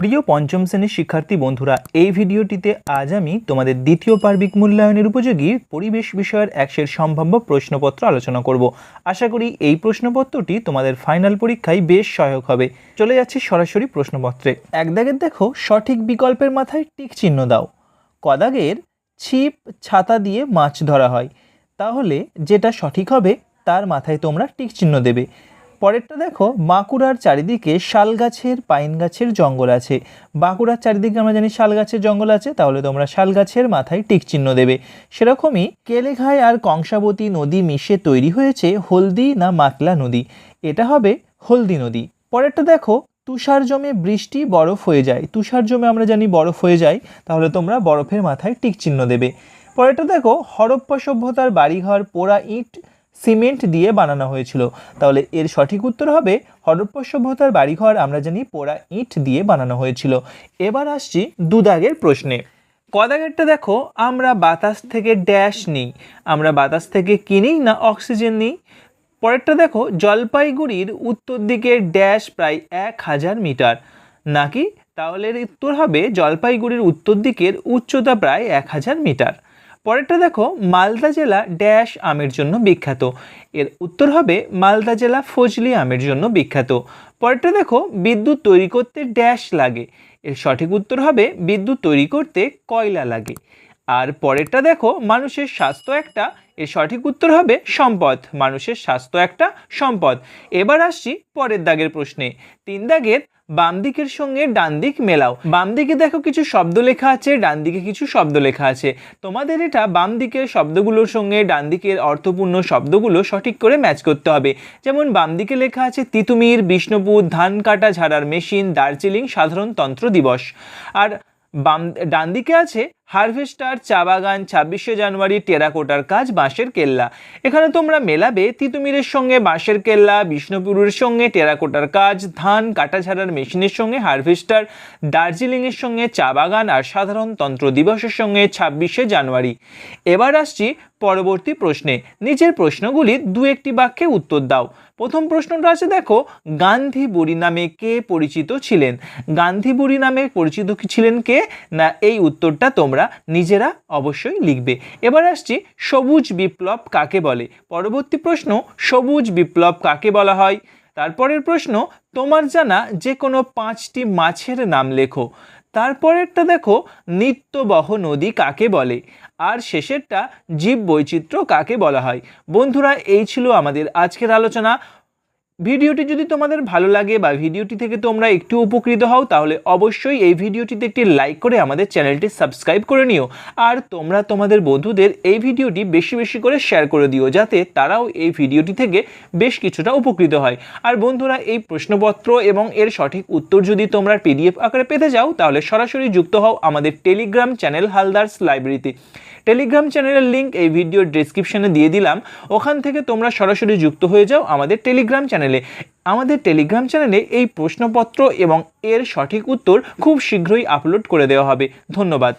প্রিয় পঞ্চম শ্রেণীর শিক্ষার্থী বন্ধুরা, এই ভিডিওটিতে আজ আমি তোমাদের দ্বিতীয় পার্বিক মূল্যায়নের উপযোগী পরিবেশ বিষয়ের একশের সম্ভাব্য প্রশ্নপত্র আলোচনা করব। আশা করি এই প্রশ্নপত্রটি তোমাদের ফাইনাল পরীক্ষায় বেশ সহায়ক হবে। চলে যাচ্ছি সরাসরি প্রশ্নপত্রে। এক দাগের দেখো, সঠিক বিকল্পের মাথায় টিক চিহ্ন দাও। ক দাগের ছিপ ছাতা দিয়ে মাছ ধরা হয়, তাহলে যেটা সঠিক হবে তার মাথায় তোমরা টিক চিহ্ন দেবে। পরেরটা দেখো, বাঁকুড়ার চারিদিকে শাল গাছের পাইন গাছের জঙ্গল আছে। বাঁকুড়ার চারিদিকে আমরা জানি শাল গাছের জঙ্গল আছে, তাহলে তোমরা শাল গাছের মাথায় টিক চিহ্ন দেবে। সেরকমই কেলেঘাই আর কংসাবতী নদী মিশে তৈরি হয়েছে হলদি না মাতলা নদী, এটা হবে হলদি নদী। পরেরটা দেখো, তুষার জমে বৃষ্টি বরফ হয়ে যায়। তুষার জমে আমরা জানি বরফ হয়ে যায়, তাহলে তোমরা বরফের মাথায় টিক চিহ্ন দেবে। পরেরটা দেখো, হরপ্পা সভ্যতার বাড়িঘর পোড়া ইট সিমেন্ট দিয়ে বানানো হয়েছিল, তাহলে এর সঠিক উত্তর হবে হরপ্পা সভ্যতার বাড়িঘর আমরা জানি পোড়া ইট দিয়ে বানানো হয়েছিল। এবার আসছি দু দাগের প্রশ্নে। ক দাগেরটা দেখো, আমরা বাতাস থেকে ড্যাশ নিই। আমরা বাতাস থেকে কি নিই না অক্সিজেন নিই। পরেরটা দেখো, জলপাইগুড়ির উত্তর দিকে ড্যাশ প্রায় 1000 মিটার নাকি, তাহলে এর উত্তর হবে জলপাইগুড়ির উত্তর দিকের উচ্চতা প্রায় 1000 মিটার। পরেরটা দেখো, মালদা জেলা ড্যাশ আমের জন্য বিখ্যাত। এর উত্তর হবে মালদা জেলা ফজলি আমের জন্য বিখ্যাত। পরেরটা দেখো, বিদ্যুৎ তৈরি করতে ড্যাশ লাগে। এর সঠিক উত্তর হবে বিদ্যুৎ তৈরি করতে কয়লা লাগে। আর পরেরটা দেখো, মানুষের স্বাস্থ্য একটা। এর সঠিক উত্তর হবে সম্পদ। মানুষের স্বাস্থ্য একটা সম্পদ। এবার আসছি পরের দাগের প্রশ্নে। 3 দাগের বাম দিকের সঙ্গে ডান দিক মেলাও। বাম দিকে দেখো কিছু শব্দ লেখা আছে, ডান দিকে কিছু শব্দ লেখা আছে। তোমাদের এটা বাম দিকের শব্দগুলোর সঙ্গে ডান দিকের অর্থপূর্ণ শব্দগুলো সঠিক করে ম্যাচ করতে হবে। যেমন বাম দিকে লেখা আছে তিতুমির, বিষ্ণুপুর, ধান কাটা ঝাড়ার মেশিন, দার্জিলিং সাধারণতন্ত্র দিবস। আর ডান দিকে আছে হারভেস্টার, চা বাগান, 26শে জানুয়ারি, টেরাকোটার কাজ, বাঁশের কেল্লা। এখানে তোমরা মেলাবে তিতুমিরের সঙ্গে বাঁশের কেল্লা, বিষ্ণুপুরের সঙ্গে টেরাকোটার কাজ, ধান কাটা ঝাড়ার মেশিনের সঙ্গে হারভেস্টার, দার্জিলিংয়ের সঙ্গে চা বাগান আর সাধারণতন্ত্র দিবসের সঙ্গে 26শে জানুয়ারি। এবার আসছি পরবর্তী প্রশ্নে। নিচের প্রশ্নগুলি দু একটি বাক্যে উত্তর দাও। প্রথম প্রশ্নটা আছে দেখো, গান্ধী বুড়ি নামে কে পরিচিত ছিলেন। গান্ধী বুড়ি নামে পরিচিত ছিলেন কে না, এই উত্তরটা তোমরা নিজেরা অবশ্যই লিখবে। এবার আসছি সবুজ বিপ্লব কাকে বলে। পরবর্তী প্রশ্ন, সবুজ বিপ্লব কাকে বলা হয়। তারপরের প্রশ্ন, তোমার জানা যে কোনো 5টি মাছের নাম লেখো। তারপরেরটা দেখো, নিত্যবহ নদী কাকে বলে। আর শেষেরটা, জীব বৈচিত্র্য কাকে বলা হয়। বন্ধুরা, এই ছিল আমাদের আজকের আলোচনা। ভিডিওটি যদি তোমাদের ভালো লাগে বা ভিডিওটি থেকে তোমরা একটু উপকৃত হও, তাহলে অবশ্যই এই ভিডিওটিতে একটি লাইক করে আমাদের চ্যানেলটি সাবস্ক্রাইব করে নিও। আর তোমরা তোমাদের বন্ধুদের এই ভিডিওটি বেশি বেশি করে শেয়ার করে দিও, যাতে তারাও এই ভিডিওটি থেকে বেশ কিছুটা উপকৃত হয়। আর বন্ধুরা, এই প্রশ্নপত্র এবং এর সঠিক উত্তর যদি তোমরা PDF আকারে পেতে যাও, তাহলে সরাসরি যুক্ত হও আমাদের টেলিগ্রাম চ্যানেল হালদারস লাইব্রেরিতে। টেলিগ্রাম চ্যানেলের লিঙ্ক এই ভিডিওর ডেসক্রিপশনে দিয়ে দিলাম। ওখান থেকে তোমরা সরাসরি যুক্ত হয়ে যাও আমাদের টেলিগ্রাম চ্যানেলে। আমাদের টেলিগ্রাম চ্যানেলে এই প্রশ্নপত্র এবং এর সঠিক উত্তর খুব শীঘ্রই আপলোড করে দেওয়া হবে। ধন্যবাদ।